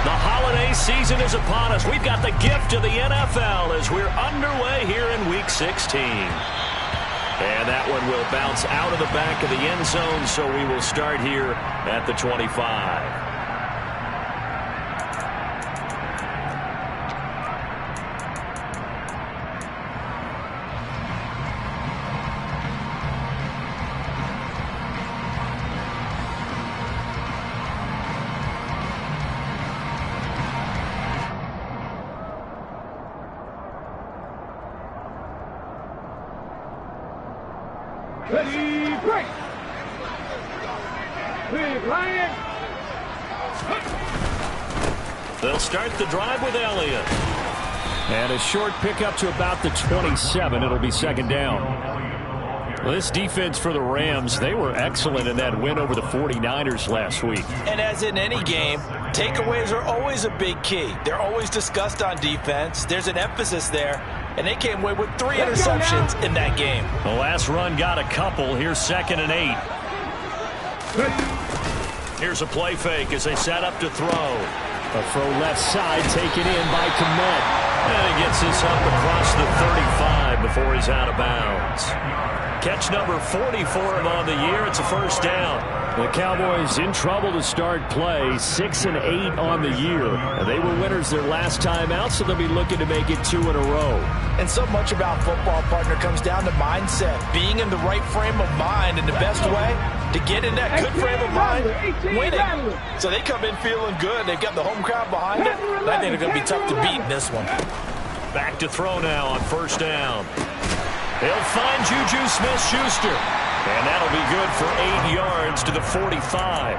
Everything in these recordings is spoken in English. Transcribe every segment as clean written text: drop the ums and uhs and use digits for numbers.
The holiday season is upon us. We've got the gift of the NFL as we're underway here in Week 16. And that one will bounce out of the back of the end zone, so we will start here at the 25. Ready, break! Big Lion! They'll start the drive with Elliott. And a short pickup to about the 27. It'll be second down. Well, this defense for the Rams, they were excellent in that win over the 49ers last week. And as in any game, takeaways are always a big key. They're always discussed on defense. There's an emphasis there. And they came away with 3 interceptions in that game. The last run got a couple. Here's 2nd and 8. Here's a play fake as they set up to throw. A throw left side taken in by Komet. And he gets this up across the 35 before he's out of bounds. Catch number 40 for him on the year. It's a first down. The Cowboys in trouble to start play. 6 and 8 on the year. And they were winners their last time out, so they'll be looking to make it 2 in a row. And so much about football, partner, comes down to mindset. Being in the right frame of mind, and the best way to get in that good frame of mind, winning. So they come in feeling good. They've got the home crowd behind it. And I think they're going to be tough to beat in this one. Back to throw now on first down. They'll find Juju Smith-Schuster. And that'll be good for 8 yards to the 45.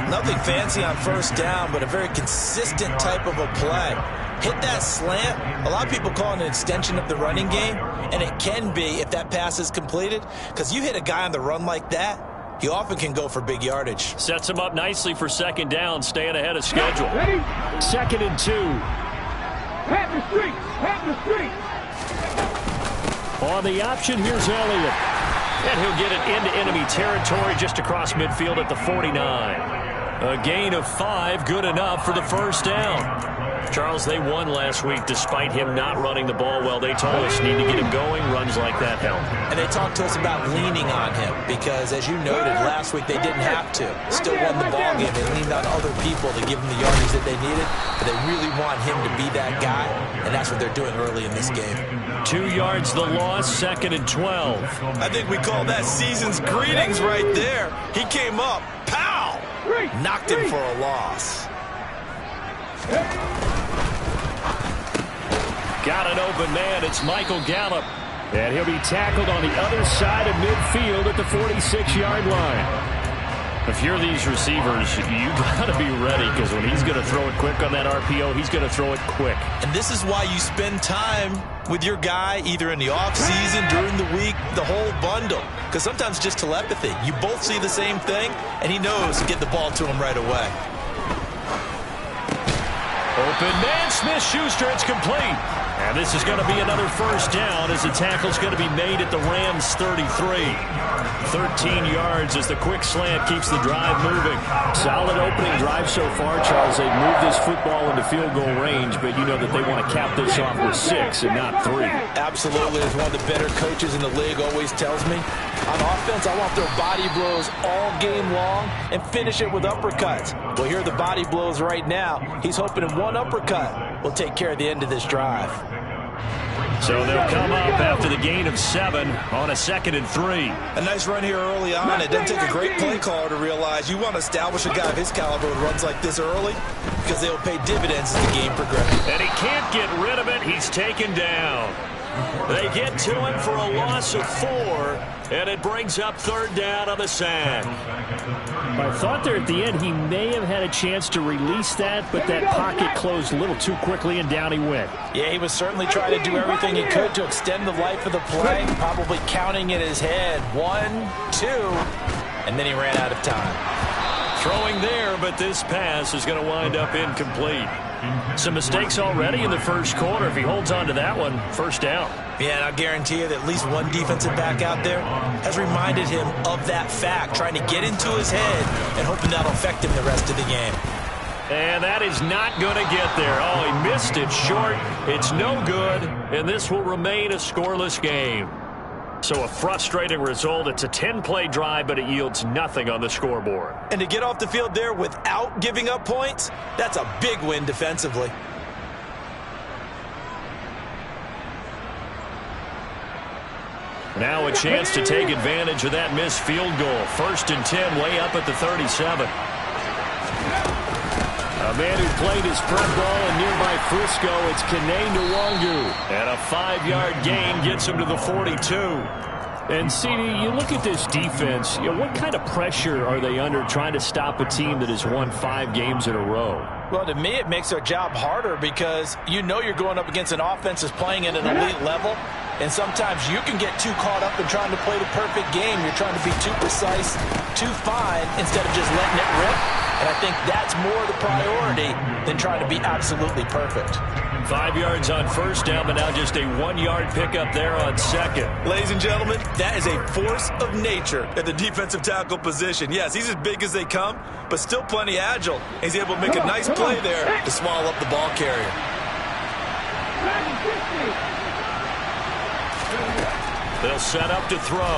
Nothing fancy on first down, but a very consistent type of a play. Hit that slant. A lot of people call it an extension of the running game, and it can be if that pass is completed, because you hit a guy on the run like that, he often can go for big yardage. Sets him up nicely for second down, staying ahead of schedule. 2nd and 2. Pat the street! Pat the street! On the option, here's Elliott. And he'll get it into enemy territory just across midfield at the 49. A gain of 5, good enough for the first down. Charles, they won last week despite him not running the ball well. They told us need to get him going. Runs like that help. And they talked to us about leaning on him because, as you noted, last week they didn't have to. Still won the ball game. They leaned on other people to give them the yardage that they needed. But they really want him to be that guy, and that's what they're doing early in this game. 2 yards the loss, 2nd and 12. I think we call that season's greetings right there. He came up, pow! Knocked him for a loss. Got an open man. It's Michael Gallup. And he'll be tackled on the other side of midfield at the 46-yard line. If you're these receivers, you got to be ready because when he's going to throw it quick on that RPO, he's going to throw it quick. And this is why you spend time with your guy either in the offseason, during the week, the whole bundle. Because sometimes just telepathy. You both see the same thing, and he knows to get the ball to him right away. Open man, Smith-Schuster, it's complete. And this is going to be another first down as the tackle's going to be made at the Rams' 33. 13 yards as the quick slant keeps the drive moving. Solid opening drive so far, Charles. They've moved this football into field goal range, but you know that they want to cap this off with 6 and not 3. Absolutely. As one of the better coaches in the league always tells me, on offense, I want their body blows all game long and finish it with uppercuts. Well, here are the body blows right now. He's hoping in one uppercut will take care of the end of this drive. So they'll come up after the gain of 7 on a 2nd and 3. A nice run here early on. It doesn't take a great play caller to realize you want to establish a guy of his caliber who runs like this early because they will pay dividends as the game progresses. And he can't get rid of it. He's taken down. They get to him for a loss of 4, and it brings up 3rd down on the sack. I thought there at the end he may have had a chance to release that, but that pocket closed a little too quickly, and down he went. Yeah, he was certainly trying to do everything he could to extend the life of the play, probably counting in his head. 1, 2, and then he ran out of time. Throwing there, but this pass is going to wind up incomplete. Some mistakes already in the first quarter. If he holds on to that one, first down. Yeah, and I'll guarantee you that at least one defensive back out there has reminded him of that fact, trying to get into his head and hoping that'll affect him the rest of the game. And that is not going to get there. Oh, he missed it short. It's no good, and this will remain a scoreless game. So a frustrating result. It's a 10-play drive, but it yields nothing on the scoreboard. And to get off the field there without giving up points, that's a big win defensively. Now a chance to take advantage of that missed field goal. 1st and 10, way up at the 37. A man who played his prep ball in nearby Frisco, it's Kene Nwangu. And a 5-yard gain gets him to the 42. And, CD, you look at this defense, what kind of pressure are they under trying to stop a team that has won 5 games in a row? Well, to me, it makes their job harder because you know you're going up against an offense that's playing at an elite level. And sometimes you can get too caught up in trying to play the perfect game. You're trying to be too precise, too fine, instead of just letting it rip. And I think that's more the priority than trying to be absolutely perfect. 5 yards on 1st down, but now just a 1-yard pickup there on 2nd. Ladies and gentlemen, that is a force of nature at the defensive tackle position. Yes, he's as big as they come, but still plenty agile. He's able to make a nice play there to swallow up the ball carrier. They'll set up to throw.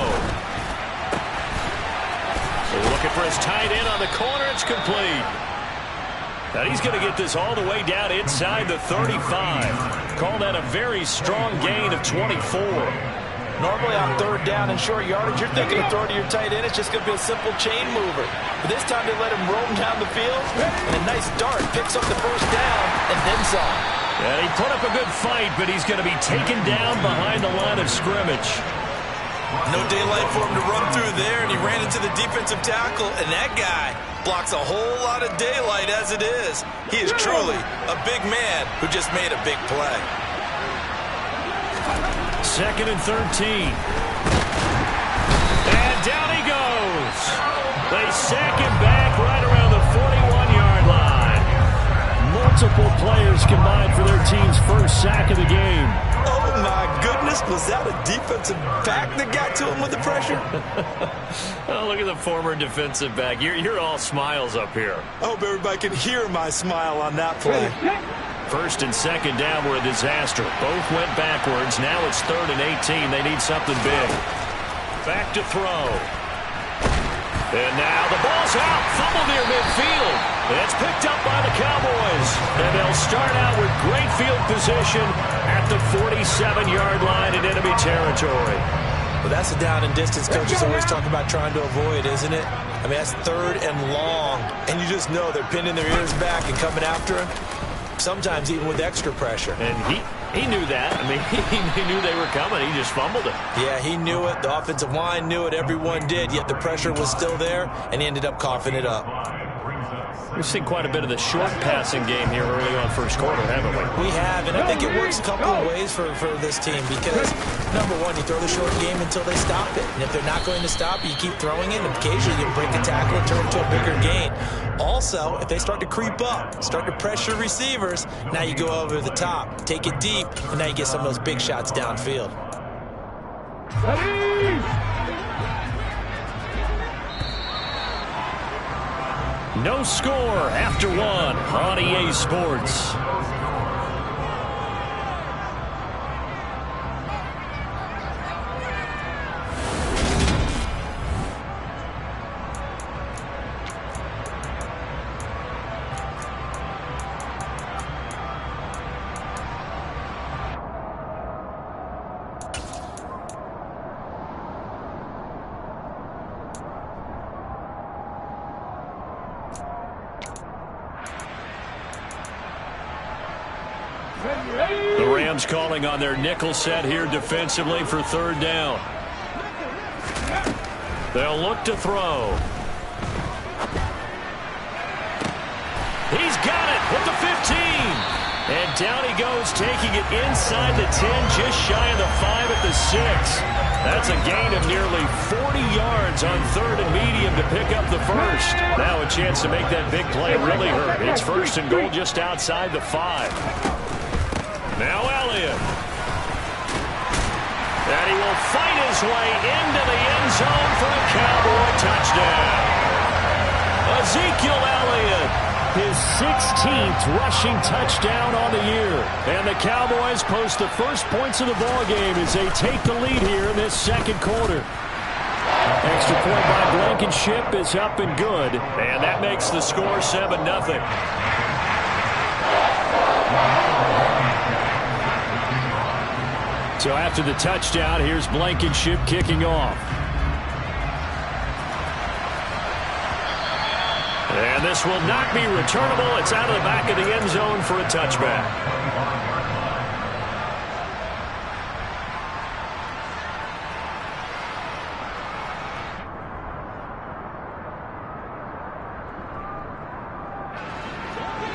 Looking for his tight end on the corner. It's complete. And he's going to get this all the way down inside the 35. Call that a very strong gain of 24. Normally on 3rd down and short yardage, you're thinking of throwing to your tight end. It's just going to be a simple chain mover. But this time they let him roam down the field. And a nice dart picks up the 1st down and then some. And he put up a good fight, but he's going to be taken down behind the line of scrimmage. No daylight for him to run through there, and he ran into the defensive tackle, and that guy blocks a whole lot of daylight as it is. He is truly a big man who just made a big play. 2nd and 13. And down he goes. They sack him back right around the 41-yard line. Multiple players combined for their team's 1st sack of the game. Oh, my goodness. Was that a defensive back that got to him with the pressure? Oh, look at the former defensive back. You're all smiles up here. I hope everybody can hear my smile on that play. 1st and 2nd down were a disaster. Both went backwards. Now it's 3rd and 18. They need something big. Back to throw. And now the ball's out. Fumble near midfield. It's picked up by the Cowboys. And they'll start out with great field position at the 47-yard line in enemy territory. Well, that's a down and distance coaches always talk about trying to avoid, isn't it? I mean, that's 3rd and long. And you just know they're pinning their ears back and coming after him. Sometimes even with extra pressure. And he knew that. I mean, he knew they were coming. He just fumbled it. Yeah, he knew it. The offensive line knew it. Everyone did. Yet the pressure was still there, and he ended up coughing it up. We've seen quite a bit of the short passing game here early on 1st quarter, haven't we? We have, and I think it works a couple of ways for this team because, number one, you throw the short game until they stop it. And if they're not going to stop it, you keep throwing it, and occasionally you break a tackle and turn it to a bigger gain. Also, if they start to creep up, start to pressure receivers, now you go over the top, take it deep, and now you get some of those big shots downfield. No score after 1 on EA Sports. The Rams calling on their nickel set here defensively for 3rd down. They'll look to throw. He's got it with the 15. And down he goes, taking it inside the 10, just shy of the 5 at the 6. That's a gain of nearly 40 yards on 3rd and medium to pick up the 1st. Now a chance to make that big play really hurt. It's 1st and goal just outside the 5. Now Elliott. And he will fight his way into the end zone for a Cowboy touchdown. Ezekiel Elliott his 16th rushing touchdown on the year. And the Cowboys post the first points of the ballgame as they take the lead here in this second quarter. Extra point by Blankenship is up and good. And that makes the score 7-0. So after the touchdown, here's Blankenship kicking off. And this will not be returnable. It's out of the back of the end zone for a touchback.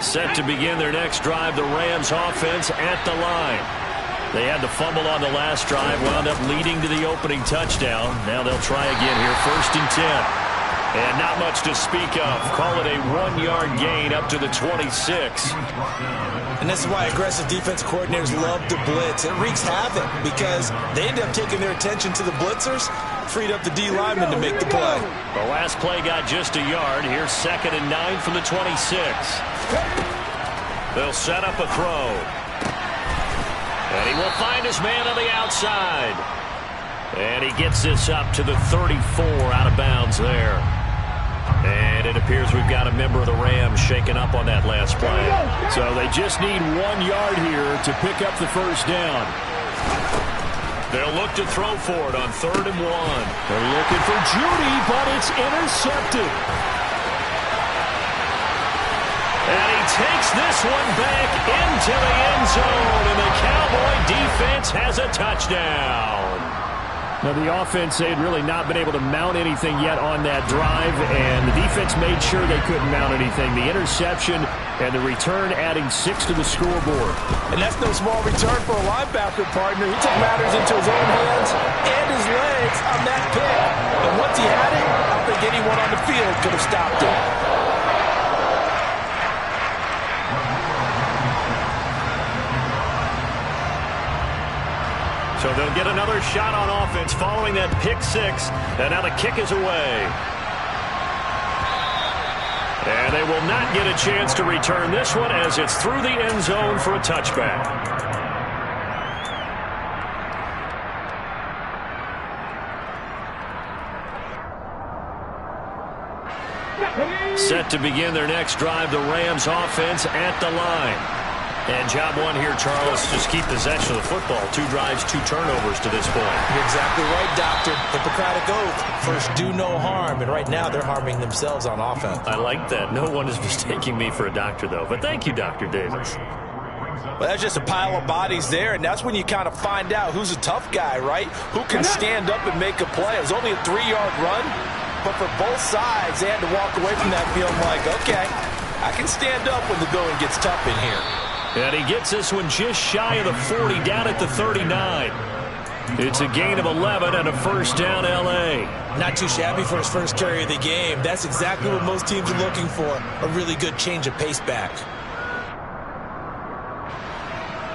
Set to begin their next drive, the Rams offense at the line. They had the fumble on the last drive, wound up leading to the opening touchdown. Now they'll try again here, 1st and 10. And not much to speak of. Call it a 1-yard gain up to the 26. And this is why aggressive defense coordinators love to blitz. It wreaks havoc because they end up taking their attention to the blitzers, freed up the D lineman to make the play. The last play got just a yard. Here's 2nd and 9 from the 26. They'll set up a throw. And he will find his man on the outside. And he gets this up to the 34, out of bounds there. And it appears we've got a member of the Rams shaken up on that last play. So they just need 1 yard here to pick up the first down. They'll look to throw for it on 3rd and 1. They're looking for Judy, but it's intercepted. And he takes this one back into the end zone, and the Cowboy defense has a touchdown. Now, the offense, they had really not been able to mount anything yet on that drive, and the defense made sure they couldn't mount anything. The interception and the return adding 6 to the scoreboard. And that's no small return for a linebacker, partner. He took matters into his own hands and his legs on that pick. And once he had it, I don't think anyone on the field could have stopped it. So they'll get another shot on offense following that pick 6. And now the kick is away. And they will not get a chance to return this one as it's through the end zone for a touchback. Set to begin their next drive, the Rams offense at the line. And job 1 here, Charles, just keep possession of the football. 2 drives, 2 turnovers to this point. You're exactly right, Doctor. Hippocratic oath. First, do no harm. And right now, they're harming themselves on offense. I like that. No one is mistaking me for a doctor, though. But thank you, Dr. Davis. Well, that's just a pile of bodies there, and that's when you kind of find out who's a tough guy, right? Who can stand up and make a play. It was only a 3-yard run, but for both sides, they had to walk away from that feeling like, okay, I can stand up when the going gets tough in here. And he gets this one just shy of the 40, down at the 39. It's a gain of 11 and a first down, L.A. Not too shabby for his first carry of the game. That's exactly what most teams are looking for, a really good change of pace back.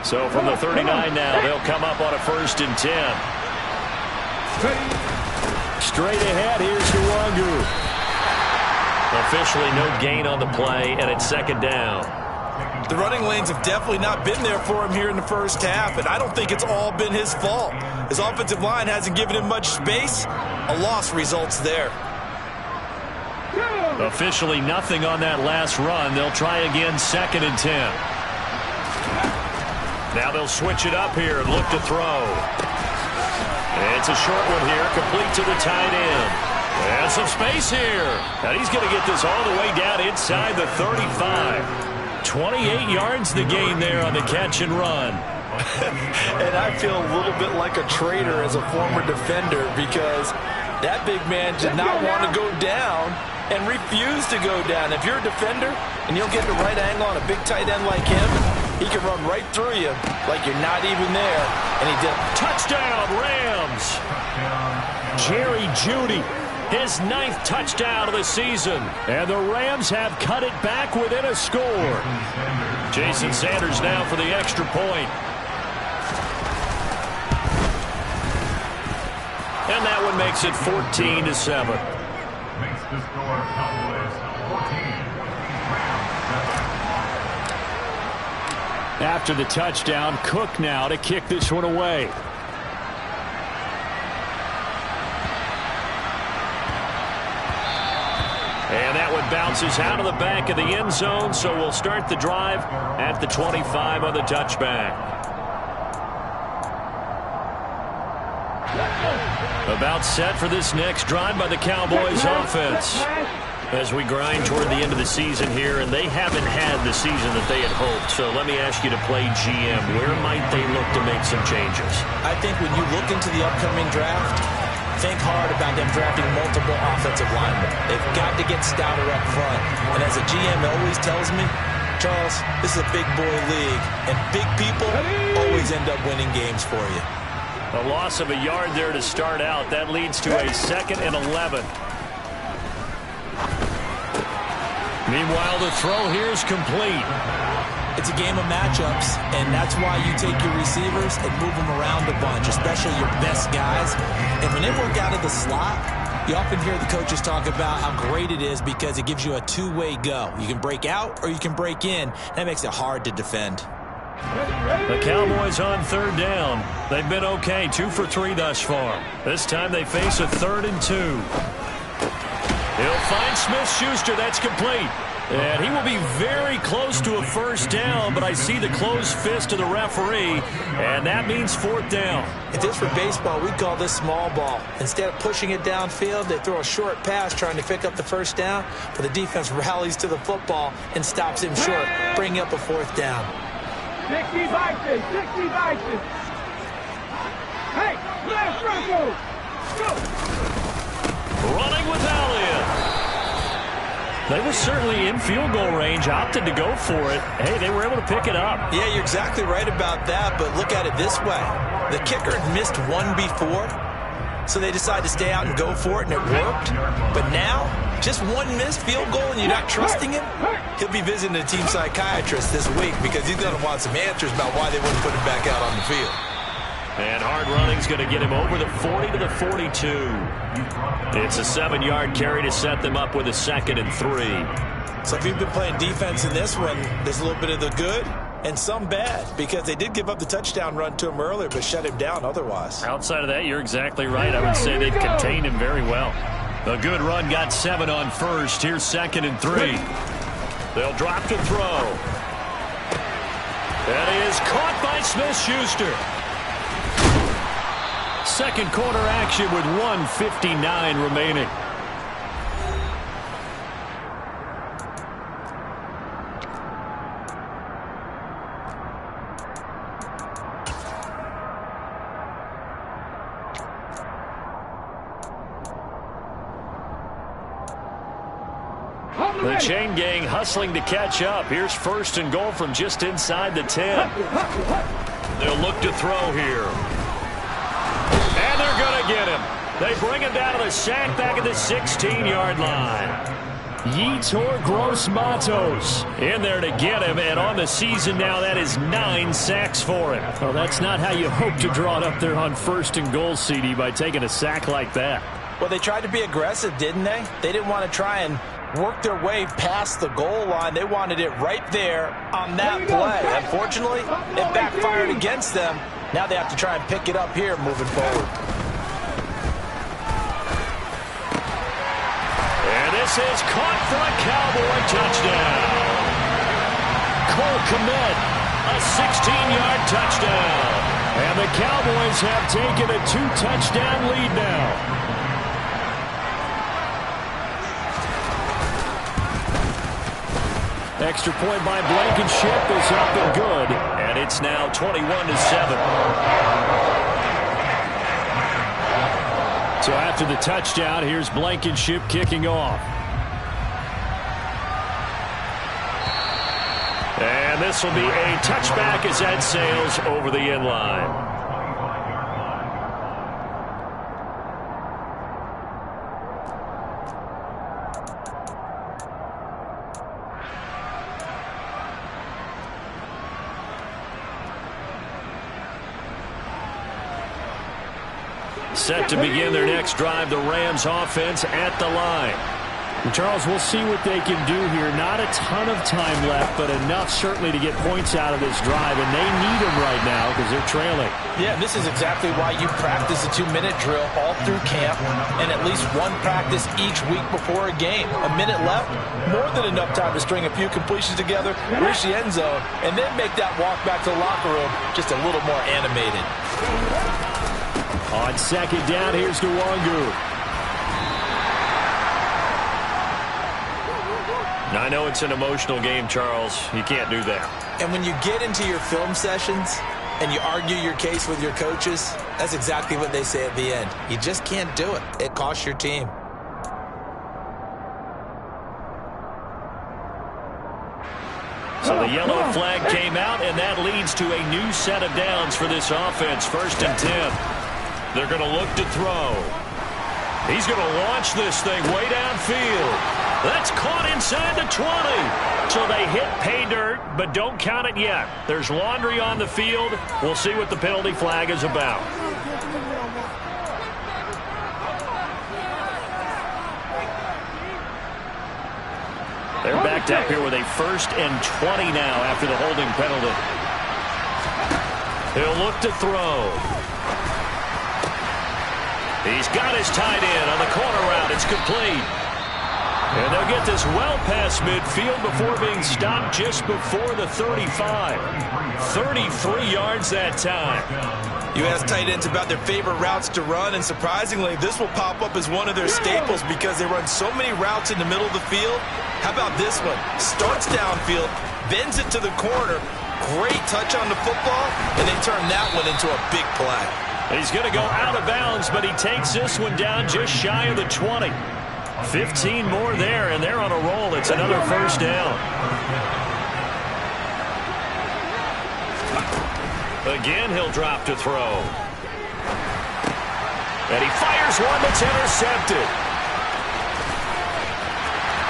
So from the 39 now, they'll come up on a 1st and 10. Straight ahead, here's Nwangu. Officially no gain on the play, and it's 2nd down. The running lanes have definitely not been there for him here in the first half, and I don't think it's all been his fault. His offensive line hasn't given him much space. A loss results there. Officially nothing on that last run. They'll try again, 2nd and 10. Now they'll switch it up here and look to throw. It's a short one here, complete to the tight end. And some space here. And he's going to get this all the way down inside the 35. 28 yards the gain there on the catch and run. And I feel a little bit like a traitor as a former defender because that big man did not want to go down and refused to go down. If you're a defender and you'll get the right angle on a big tight end like him, he can run right through you like you're not even there. And he did. Touchdown, Rams. Jerry Jeudy, his 9th touchdown of the season. And the Rams have cut it back within a score. Jason Sanders now for the extra point. And that one makes it 14-7. After the touchdown, Cook now to kick this one away. And that one bounces out of the back of the end zone, so we'll start the drive at the 25 on the touchback. About set for this next drive by the Cowboys offense. As we grind toward the end of the season here, and they haven't had the season that they had hoped. So let me ask you to play GM. Where might they look to make some changes? I think when you look into the upcoming draft, think hard about them drafting multiple offensive linemen. They've got to get stouter up front. And as a GM always tells me, Charles, this is a big boy league, and big people always end up winning games for you. A loss of a yard there to start out. That leads to a 2nd and 11. Meanwhile, the throw here is complete. It's a game of matchups, and that's why you take your receivers and move them around a bunch, especially your best guys. And when they work out of the slot, you often hear the coaches talk about how great it is because it gives you a two-way go. You can break out or you can break in. That makes it hard to defend. The Cowboys on 3rd down. They've been okay, 2 for 3 thus far. This time they face a 3rd and 2. He'll find Smith-Schuster. That's complete. And he will be very close to a 1st down, but I see the closed fist of the referee, and that means 4th down. If this were baseball, we'd call this small ball. Instead of pushing it downfield, they throw a short pass trying to pick up the 1st down, but the defense rallies to the football and stops him short, bringing up a 4th down. 60 vices, 60 vices. Hey, last Rocco, go. Running with Elliott. They were certainly in field goal range, opted to go for it. Hey, they were able to pick it up. Yeah, you're exactly right about that, but look at it this way. The kicker had missed one before, so they decided to stay out and go for it, and it worked. But now, just one missed field goal and you're not trusting him? He'll be visiting a team psychiatrist this week because he's going to want some answers about why they wouldn't put him back out on the field. And hard running's going to get him over the 40 to the 42. It's a 7-yard carry to set them up with a 2nd and 3. So if you've been playing defense in this one, there's a little bit of the good and some bad because they did give up the touchdown run to him earlier but shut him down otherwise. Outside of that, you're exactly right. I would say they've contained him very well. A good run got 7 on 1st. Here's 2nd and 3. They'll drop to throw. That is caught by Smith-Schuster. Second quarter action with 1:59 remaining. The chain gang hustling to catch up. Here's 1st and goal from just inside the 10. They'll look to throw here. And they're going to get him. They bring him down to the sack back at the 16-yard line. Yetur Gross-Matos in there to get him, and on the season now, that is 9 sacks for him. Well, that's not how you hope to draw it up there on 1st and goal, CD, by taking a sack like that. Well, they tried to be aggressive, didn't they? They didn't want to try and work their way past the goal line. They wanted it right there on that play. Unfortunately, it backfired against them. Now they have to try and pick it up here moving forward. And this is caught for a Cowboy touchdown. Cole Kmet, a 16-yard touchdown. And the Cowboys have taken a 2-touchdown lead now. Extra point by Blankenship is up and good, and it's now 21-7. So after the touchdown, here's Blankenship kicking off. And this will be a touchback as that sails over the end line. Set to begin their next drive, the Rams offense at the line. And Charles, we'll see what they can do here. Not a ton of time left, but enough certainly to get points out of this drive, and they need them right now because they're trailing. Yeah, this is exactly why you practice a 2-minute drill all through camp and at least one practice each week before a game. A minute left, more than enough time to string a few completions together, reach the end zone, and then make that walk back to the locker room just a little more animated. On second down, here's Nwangu. I know it's an emotional game, Charles. You can't do that. And when you get into your film sessions and you argue your case with your coaches, that's exactly what they say at the end. You just can't do it. It costs your team. So the yellow flag came out, and that leads to a new set of downs for this offense. 1st and 10. They're going to look to throw. He's going to launch this thing way downfield. That's caught inside the 20. So they hit pay dirt, but don't count it yet. There's laundry on the field. We'll see what the penalty flag is about. They're backed up here with a 1st and 20 now after the holding penalty. He'll look to throw. He's got his tight end on the corner route. It's complete. And they'll get this well past midfield before being stopped just before the 35. 33 yards that time. You ask tight ends about their favorite routes to run, and surprisingly, this will pop up as one of their staples because they run so many routes in the middle of the field. How about this one? Starts downfield, bends it to the corner. Great touch on the football, and they turn that one into a big play. He's going to go out of bounds, but he takes this one down just shy of the 20. 15 more there, and they're on a roll. It's another 1st down. Again, he'll drop to throw. And he fires one that's intercepted.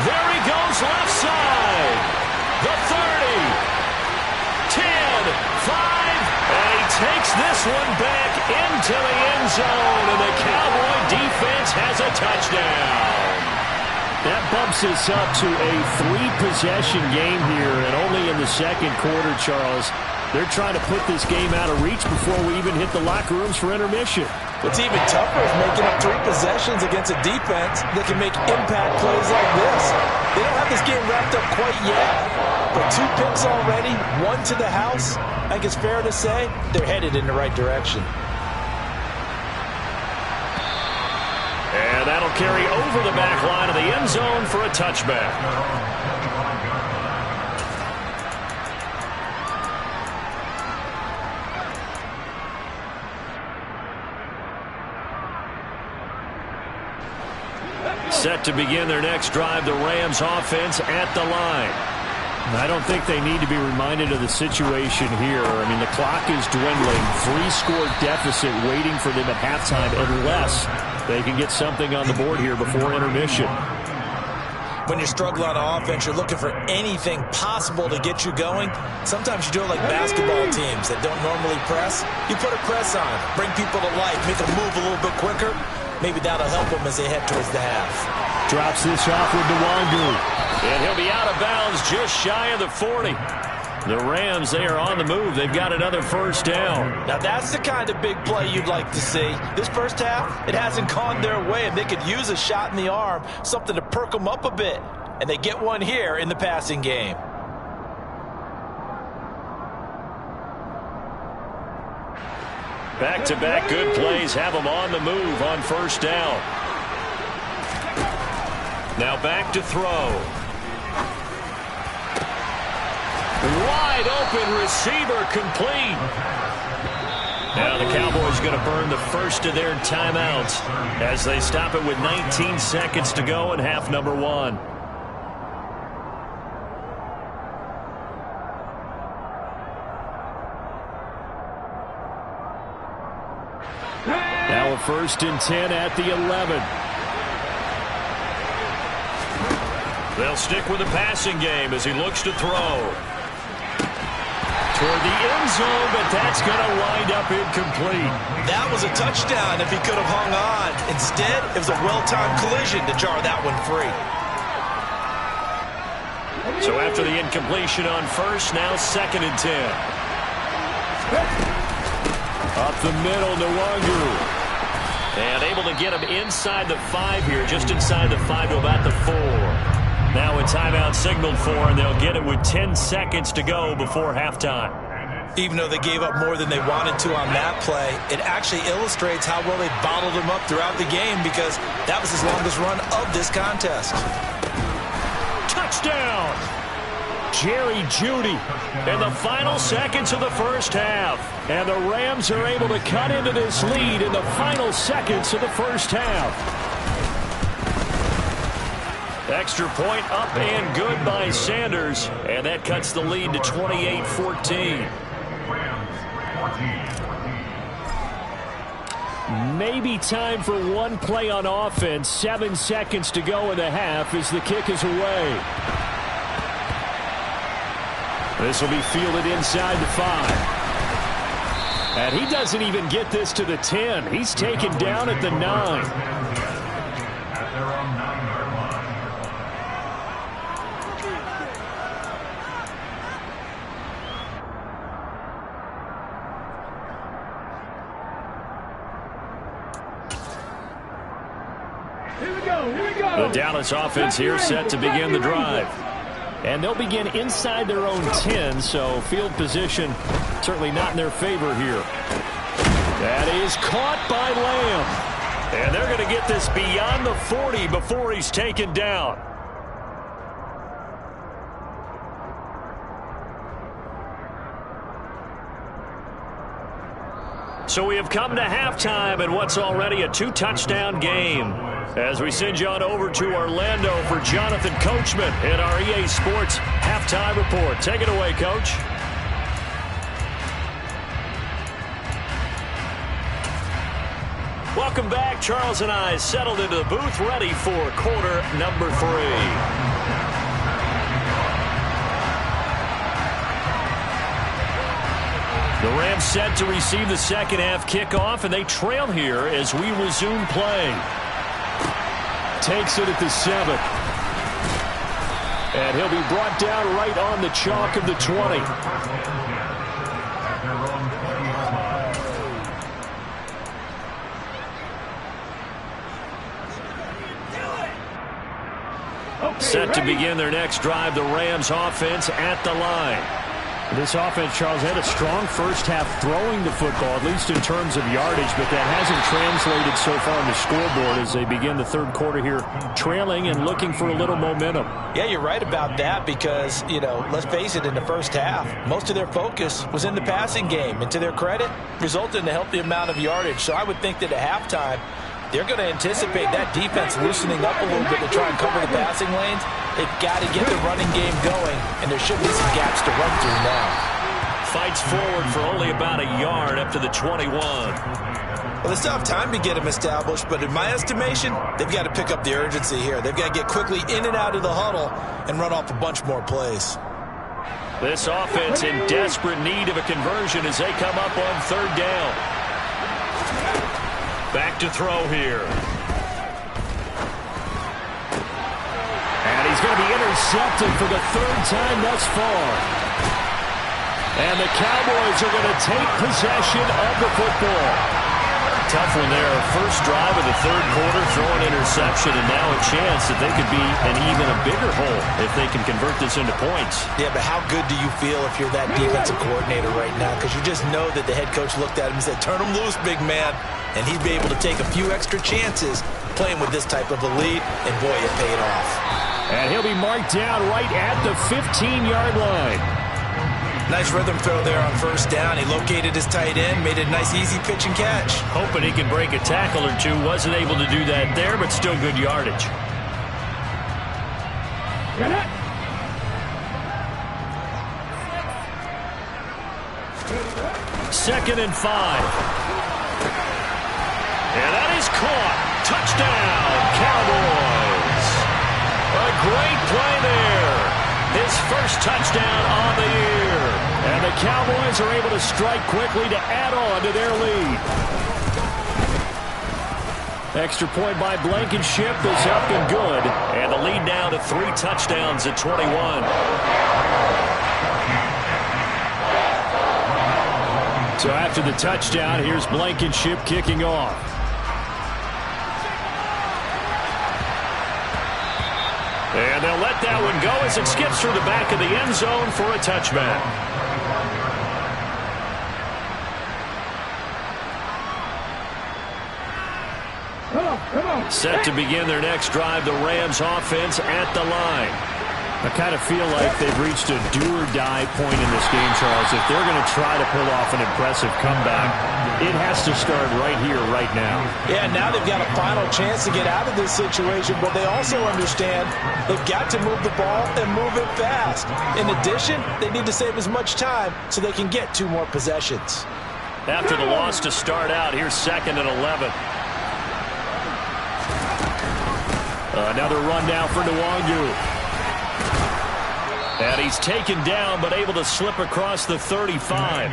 There he goes, left side. The 30. 10, 5, and he takes this one back into the end zone, and the Cowboy defense has a touchdown. That bumps us up to a 3-possession game here, and only in the 2nd quarter, Charles. They're trying to put this game out of reach before we even hit the locker rooms for intermission. What's even tougher is making up 3 possessions against a defense that can make impact plays like this. They don't have this game wrapped up quite yet, but 2 picks already, 1 to the house. I think it's fair to say they're headed in the right direction. And that'll carry over the back line of the end zone for a touchback. Set to begin their next drive, the Rams offense at the line. I don't think they need to be reminded of the situation here. I mean, the clock is dwindling. 3-score deficit waiting for them at halftime unless they can get something on the board here before intermission. When you're struggling on offense, you're looking for anything possible to get you going. Sometimes you do it like basketball teams that don't normally press. You put a press on, bring people to life, make them move a little bit quicker. Maybe that'll help them as they head towards the half. Drops this off with Nwangu. And he'll be out of bounds just shy of the 40. The Rams, they are on the move. They've got another 1st down. Now that's the kind of big play you'd like to see. This first half, it hasn't gone their way, and they could use a shot in the arm, something to perk them up a bit. And they get one here in the passing game. Back-to-back good plays have them on the move on 1st down. Now back to throw. Wide open receiver complete. Now the Cowboys going to burn the first of their timeouts as they stop it with 19 seconds to go in half number 1. Now a 1st and 10 at the 11. They'll stick with the passing game as he looks to throw. Toward the end zone, but that's going to wind up incomplete. That was a touchdown if he could have hung on. Instead, it was a well-timed collision to jar that one free. So after the incompletion on first, now 2nd and 10. Up the middle, Nwangu. And able to get him inside the 5 here, just inside the 5 to about the 4. Now a timeout signaled for, and they'll get it with 10 seconds to go before halftime. Even though they gave up more than they wanted to on that play, it actually illustrates how well they bottled him up throughout the game, because that was his longest run of this contest. Touchdown! Jerry Jeudy in the final seconds of the first half. And the Rams are able to cut into this lead in the final seconds of the first half. Extra point up and good by Sanders. And that cuts the lead to 28-14. Maybe time for one play on offense. 7 seconds to go in the half as the kick is away. This will be fielded inside the 5. And he doesn't even get this to the 10. He's taken down at the 9. Here we go. The Dallas offense here set to begin the drive. And they'll begin inside their own 10, so field position certainly not in their favor here. That is caught by Lamb. And they're going to get this beyond the 40 before he's taken down. So we have come to halftime in what's already a 2-touchdown game. As we send you on over to Orlando for Jonathan Coachman in our EA Sports Halftime Report. Take it away, Coach. Welcome back. Charles and I settled into the booth, ready for quarter number 3. The Rams set to receive the second half kickoff, and they trail here as we resume play. Takes it at the 7. And he'll be brought down right on the chalk of the 20. Set to begin their next drive, the Rams offense at the line. This offense, Charles, had a strong first half throwing the football, at least in terms of yardage, but that hasn't translated so far on the scoreboard as they begin the third quarter here, trailing and looking for a little momentum. Yeah, you're right about that because, let's face it, in the first half, most of their focus was in the passing game, and to their credit, resulted in a healthy amount of yardage. So I would think that at halftime, they're going to anticipate that defense loosening up a little bit to try and cover the passing lanes. They've got to get the running game going, and there should be some gaps to run through now. Fights forward for only about a yard up to the 21. Well, they still have time to get him established, but in my estimation, they've got to pick up the urgency here. They've got to get quickly in and out of the huddle and run off a bunch more plays. This offense in desperate need of a conversion as they come up on third down. Back to throw here. And he's going to be intercepted for the third time thus far. And the Cowboys are going to take possession of the football. Tough one there. First drive of the third quarter, throw an interception, and now a chance that they could be in even a bigger hole if they can convert this into points. Yeah, but how good do you feel if you're that defensive coordinator right now? Because you just know that the head coach looked at him and said, turn him loose, big man. And he'd be able to take a few extra chances playing with this type of a lead, and boy, it paid off. And he'll be marked down right at the 15-yard line. Nice rhythm throw there on first down. He located his tight end, made a nice easy pitch and catch. Hoping he can break a tackle or two. Wasn't able to do that there, but still good yardage. Get it. Second and 5. And that is caught. Touchdown, Cowboys. A great play there. His first touchdown on the year. And the Cowboys are able to strike quickly to add on to their lead. Extra point by Blankenship is up and good. And the lead now to 3 touchdowns at 21. So after the touchdown, here's Blankenship kicking off. And they'll let that one go as it skips through the back of the end zone for a touchback. Come on. Set to begin their next drive, the Rams offense at the line. I kind of feel like they've reached a do-or-die point in this game, Charles. If they're going to try to pull off an impressive comeback, it has to start right here, right now. Yeah, now they've got a final chance to get out of this situation, but they also understand they've got to move the ball and move it fast. In addition, they need to save as much time so they can get 2 more possessions. After the loss to start out, here's 2nd and 11. Another run now for Nwangu. And he's taken down, but able to slip across the 35.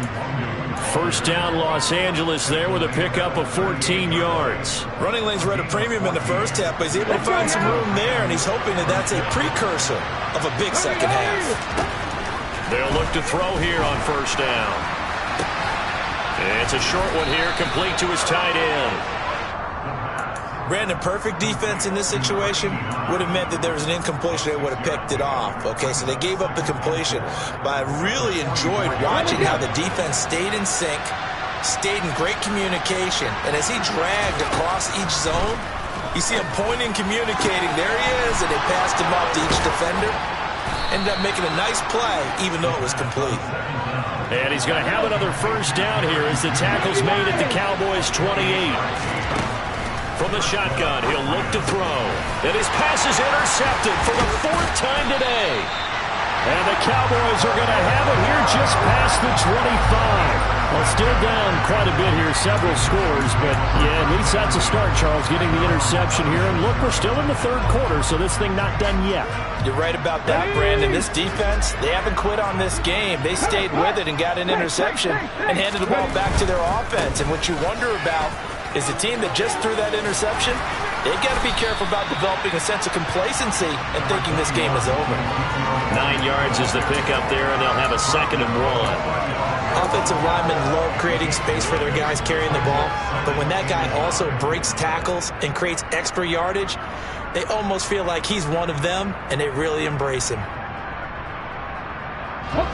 First down, Los Angeles there with a pickup of 14 yards. Running lanes were at a premium in the first half, but he's able to find some room there, and he's hoping that that's a precursor of a big second half. They'll look to throw here on first down. It's a short one here, complete to his tight end. Brandon, perfect defense in this situation would have meant that there was an incompletion. They would have picked it off. Okay, so they gave up the completion. But I really enjoyed watching how the defense stayed in sync, stayed in great communication. And as he dragged across each zone, you see him pointing, communicating. There he is, and they passed him off to each defender. Ended up making a nice play, even though it was complete. And he's going to have another first down here as the tackle's made at the Cowboys' 28. From the shotgun, he'll look to throw. And his pass is intercepted for the 4th time today. And the Cowboys are going to have it here just past the 25. Well, still down quite a bit here, several scores. But, yeah, at least that's a start, Charles, getting the interception here. And look, we're still in the 3rd quarter, so this thing not done yet. You're right about that, Brandon. This defense, they haven't quit on this game. They stayed with it and got an interception and handed the ball back to their offense. And what you wonder about is the team that just threw that interception, they've got to be careful about developing a sense of complacency and thinking this game is over. 9 yards is the pickup there, and they'll have a 2nd and 1. Offensive linemen love creating space for their guys carrying the ball, but when that guy also breaks tackles and creates extra yardage, they almost feel like he's one of them, and they really embrace him.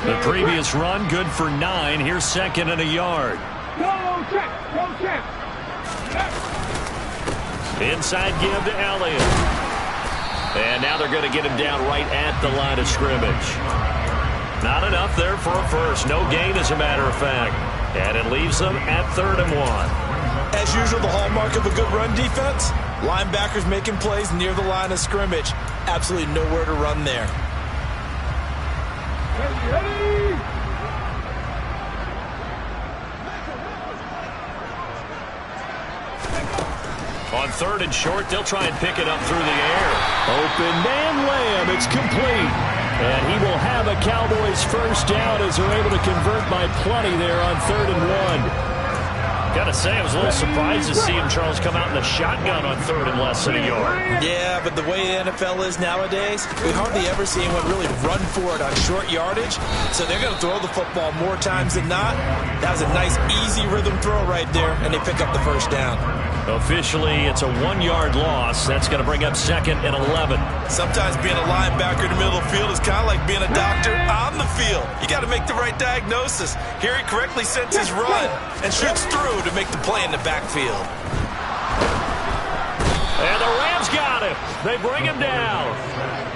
The previous run, good for 9. Here's 2nd and a yard. Go, check. Inside give to Elliott. And now they're going to get him down right at the line of scrimmage. Not enough there for a first. No gain, as a matter of fact. And it leaves them at 3rd and 1. As usual, the hallmark of a good run defense, linebackers making plays near the line of scrimmage. Absolutely nowhere to run there. Ready. On 3rd and short, they'll try and pick it up through the air. Open man Lamb, it's complete. And he will have a Cowboys first down as they're able to convert by plenty there on 3rd and 1. Got to say, I was a little surprised to see him, Charles, come out in the shotgun on 3rd and less than a yard. Yeah, but the way the NFL is nowadays, we hardly ever see anyone really run for it on short yardage. So they're going to throw the football more times than not. That was a nice, easy rhythm throw right there, and they pick up the first down. Officially, it's a 1-yard loss. That's going to bring up 2nd and 11. Sometimes being a linebacker in the middle of the field is kind of like being a doctor on the field. You got to make the right diagnosis. Here he correctly sends his run and shoots through to make the play in the backfield. And the Rams got him. They bring him down.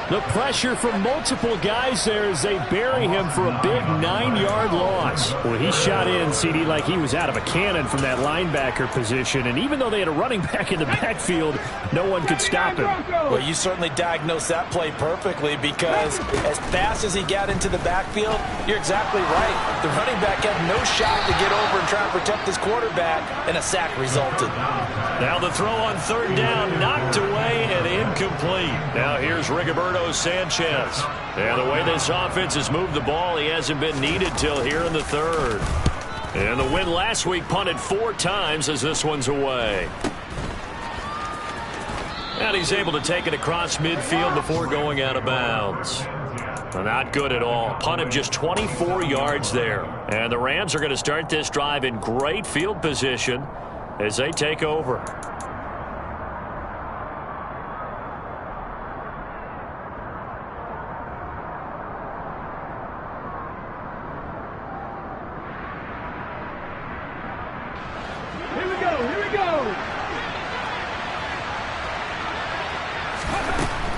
The pressure from multiple guys there as they bury him for a big 9-yard loss. Well, he shot in, CD, like he was out of a cannon from that linebacker position. And even though they had a running back in the backfield, no one could stop him. Well, you certainly diagnosed that play perfectly because as fast as he got into the backfield, you're exactly right. The running back had no shot to get over and try and protect his quarterback, and a sack resulted. Now the throw on 3rd down, knocked away and incomplete. Now here's Rigoberto Sanchez. And the way this offense has moved the ball, he hasn't been needed till here in the 3rd. And the win last week punted 4 times as this one's away. And he's able to take it across midfield before going out of bounds. Not good at all. Punt of just 24 yards there. And the Rams are going to start this drive in great field position as they take over.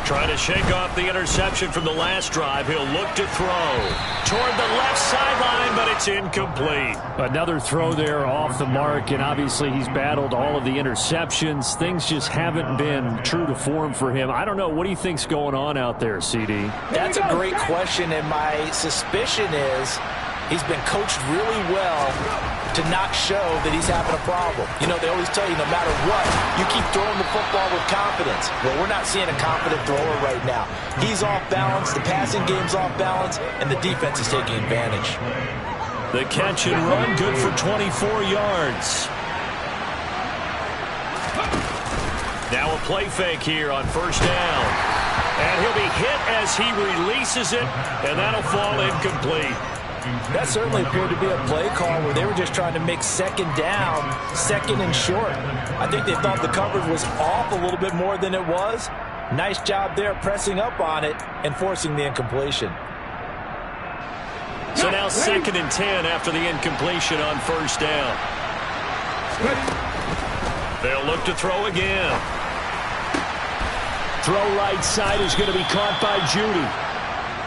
Trying to shake off the interception from the last drive. He'll look to throw toward the left sideline, but it's incomplete. Another throw there off the mark, and obviously he's battled all of the interceptions. Things just haven't been true to form for him. I don't know. What do you think's going on out there, CD? That's a great question, and my suspicion is he's been coached really well to not show that he's having a problem. You know, they always tell you no matter what, you keep throwing the football with confidence. Well, we're not seeing a confident thrower right now. He's off balance, the passing game's off balance, and the defense is taking advantage. The catch and run, good for 24 yards. Now a play fake here on first down. And he'll be hit as he releases it, and that'll fall incomplete. That certainly appeared to be a play call where they were just trying to make second down, second and short. I think they thought the coverage was off a little bit more than it was. Nice job there pressing up on it and forcing the incompletion. So now 2nd and 10 after the incompletion on first down. They'll look to throw again. Throw right side is going to be caught by Judy.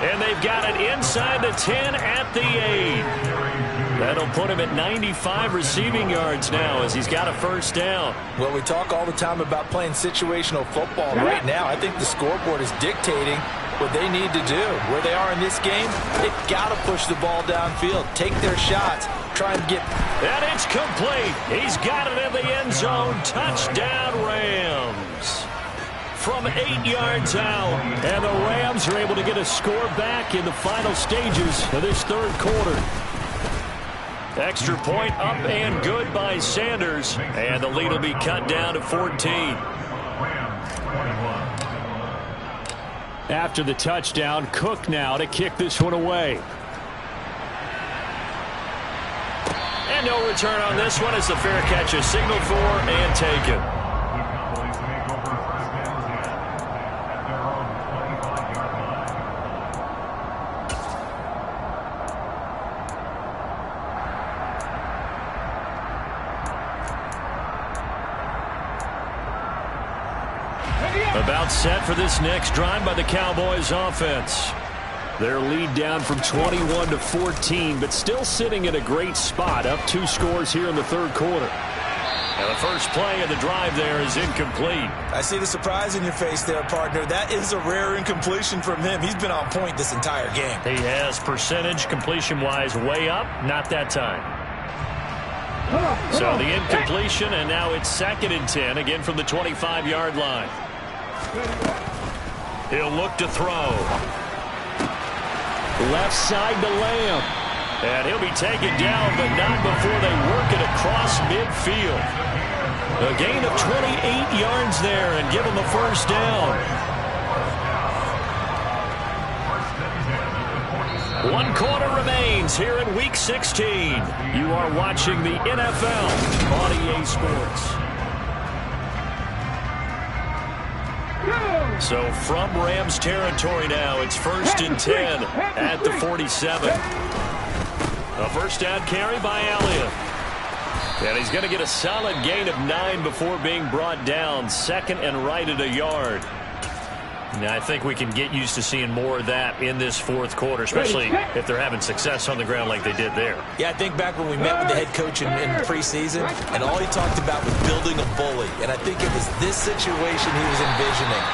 And they've got it inside the 10 at the 8. That'll put him at 95 receiving yards now as he's got a first down. Well, we talk all the time about playing situational football. Right now, I think the scoreboard is dictating what they need to do. Where they are in this game, they've got to push the ball downfield, take their shots, try and get... And it's complete. He's got it in the end zone. Touchdown, Rams. From 8 yards out. And the Rams are able to get a score back in the final stages of this third quarter. Extra point up and good by Sanders. And the lead will be cut down to 14. After the touchdown, Cook now to kick this one away. And no return on this one as the fair catch is signaled for and taken. About set for this next drive by the Cowboys offense. Their lead down from 21 to 14, but still sitting in a great spot, up 2 scores here in the third quarter. And the first play of the drive there is incomplete. I see the surprise in your face there, partner. That is a rare incompletion from him. He's been on point this entire game. He has percentage completion-wise way up, not that time. So the incompletion, and now it's 2nd and 10, again from the 25-yard line. He'll look to throw. Left side to Lamb. And he'll be taken down, but not before they work it across midfield. A gain of 28 yards there and give him a first down. 1 quarter remains here in Week 16. You are watching the NFL on EA Sports. So from Rams territory now, it's 1st and 10 at the 47. A first down carry by Elliott. And he's going to get a solid gain of 9 before being brought down. 2nd and right at a yard. Now, I think we can get used to seeing more of that in this fourth quarter, especially if they're having success on the ground like they did there. Yeah, I think back when we met with the head coach in preseason, and all he talked about was building a bully. And I think it was this situation he was envisioning.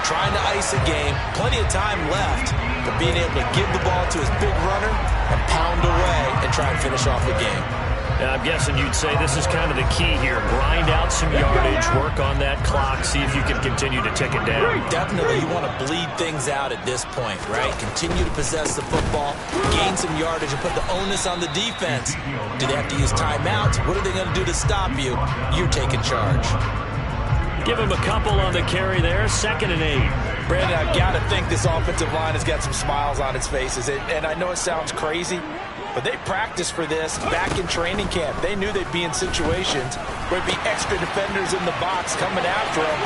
Trying to ice a game, plenty of time left, but being able to give the ball to his big runner and pound away and try and finish off the game. Now, I'm guessing you'd say this is kind of the key here. Grind out some yardage, work on that clock, see if you can continue to tick it down. Definitely, you want to bleed things out at this point, right? Continue to possess the football, gain some yardage, and put the onus on the defense. Do they have to use timeouts? What are they going to do to stop you? You're taking charge. Give him a couple on the carry there. 2nd and 8. Brandon, I've got to think this offensive line has got some smiles on its faces. And I know it sounds crazy, but they practiced for this back in training camp. They knew they'd be in situations where there'd be extra defenders in the box coming after them,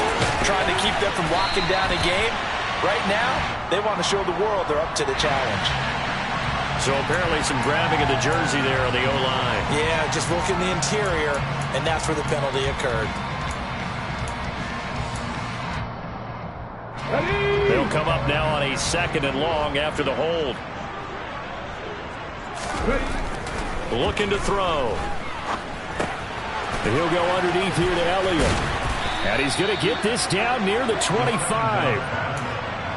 trying to keep them from locking down a game. Right now, they want to show the world they're up to the challenge. So apparently some grabbing of the jersey there on the O-line. Yeah, just look in the interior, and that's where the penalty occurred. They'll come up now on a 2nd and long after the hold. Looking to throw. He'll go underneath here to Elliott. And he's going to get this down near the 25.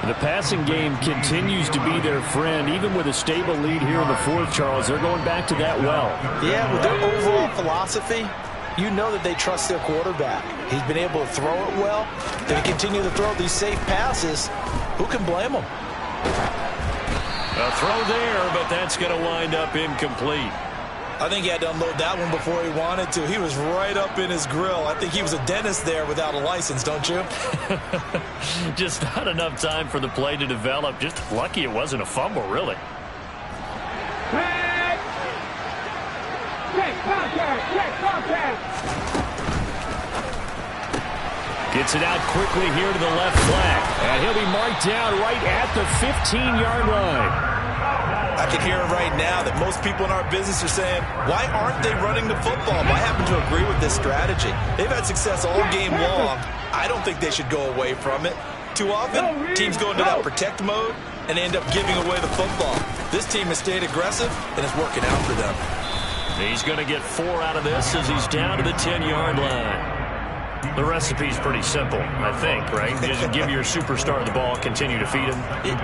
The passing game continues to be their friend. Even with a stable lead here in the 4th, Charles, they're going back to that well. Yeah, with their overall philosophy, you know that they trust their quarterback. He's been able to throw it well. They continue to throw these safe passes. Who can blame them? A throw there, but that's going to wind up incomplete. I think he had to unload that one before he wanted to. He was right up in his grill. I think he was a dentist there without a license, don't you? Just not enough time for the play to develop. Just lucky it wasn't a fumble, really. Contact. Gets it out quickly here to the left flank. And he'll be marked down right at the 15-yard line. I can hear it right now that most people in our business are saying, why aren't they running the football? I happen to agree with this strategy. They've had success all game long. I don't think they should go away from it. Too often, teams go into that protect mode and end up giving away the football. This team has stayed aggressive, and it's working out for them. He's going to get 4 out of this as he's down to the 10-yard line. The recipe's pretty simple, I think, right? Just give your superstar the ball, continue to feed him.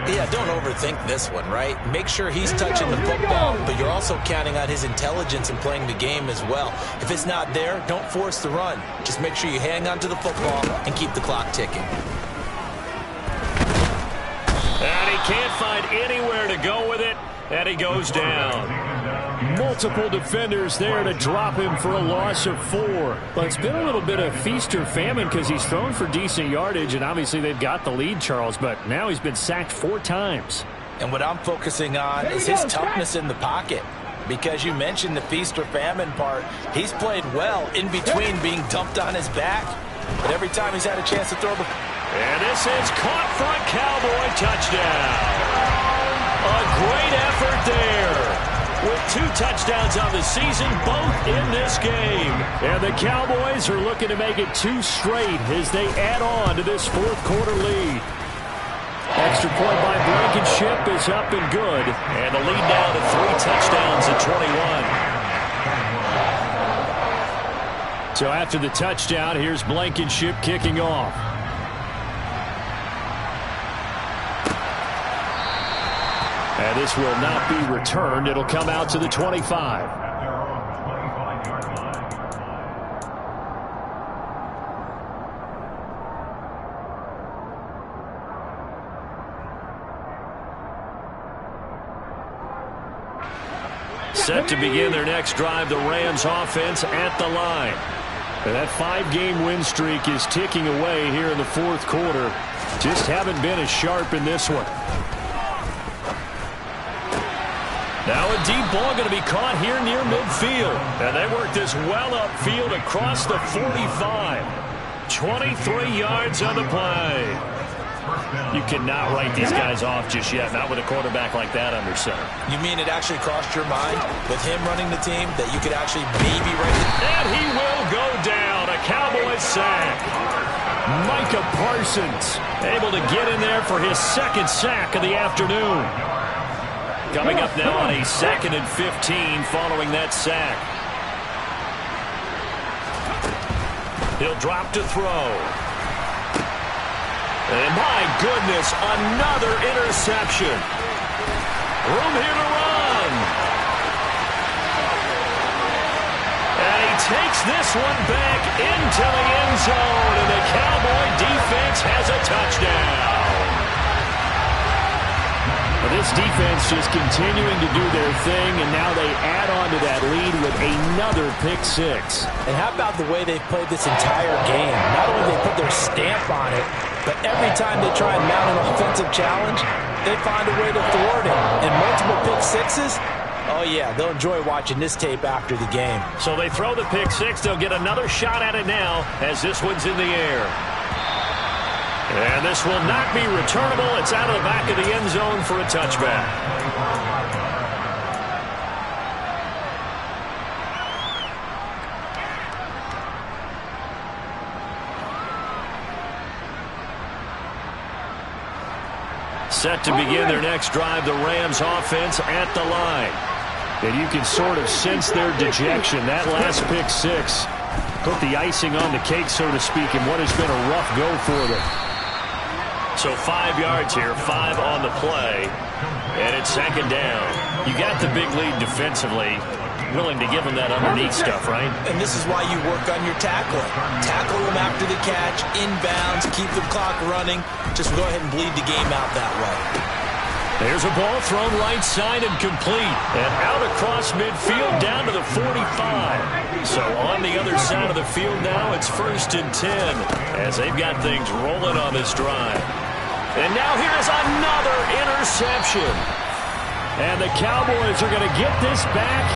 Yeah, don't overthink this one, right? Make sure he's touching the football, but you're also counting on his intelligence and playing the game as well. If it's not there, don't force the run. Just make sure you hang on to the football and keep the clock ticking. And he can't find anywhere to go with it, and he goes down. Multiple defenders there to drop him for a loss of 4. Well, it's been a little bit of feast or famine because he's thrown for decent yardage, and obviously they've got the lead, Charles, but now he's been sacked 4 times. And what I'm focusing on is his toughness in the pocket. Because you mentioned the feast or famine part, he's played well in between being dumped on his back. But every time he's had a chance to throw the... And this is caught for a Cowboy touchdown. A great effort there. With 2 touchdowns on the season, both in this game. And the Cowboys are looking to make it 2 straight as they add on to this 4th quarter lead. Extra point by Blankenship is up and good. And the lead now to 3 touchdowns at 21. So after the touchdown, here's Blankenship kicking off. And this will not be returned. It'll come out to the 25. Set to begin their next drive, the Rams offense at the line. And that 5-game win streak is ticking away here in the 4th quarter. Just haven't been as sharp in this one. Now a deep ball going to be caught here near midfield. And they work this well upfield across the 45. 23 yards on the play. You cannot write these guys off just yet, not with a quarterback like that under center. You mean it actually crossed your mind with him running the team that you could actually maybe write it? And he will go down. A Cowboys sack. Micah Parsons able to get in there for his 2nd sack of the afternoon. Coming up now on a 2nd and 15 following that sack. He'll drop to throw. And my goodness, another interception. Room here to run. And he takes this one back into the end zone. And the Cowboy defense has a touchdown. This defense just continuing to do their thing, and now they add on to that lead with another pick six. And how about the way they've played this entire game? Not only they put their stamp on it, but every time they try and mount an offensive challenge, they find a way to thwart it. And multiple pick sixes, oh yeah, they'll enjoy watching this tape after the game. So they throw the pick six. They'll get another shot at it now as this one's in the air. And this will not be returnable. It's out of the back of the end zone for a touchback. Set to begin their next drive, the Rams offense at the line. And you can sort of sense their dejection. That last pick six put the icing on the cake, so to speak, in what has been a rough go for them. So 5 yards here, 5 on the play, and it's second down. You got the big lead defensively, willing to give them that underneath stuff, right? And this is why you work on your tackling. Tackle them after the catch, inbounds, keep the clock running. Just go ahead and bleed the game out that way. There's a ball thrown right side and complete. And out across midfield down to the 45. So on the other side of the field now, it's 1st and 10 as they've got things rolling on this drive. And now here's another interception. And the Cowboys are going to get this back.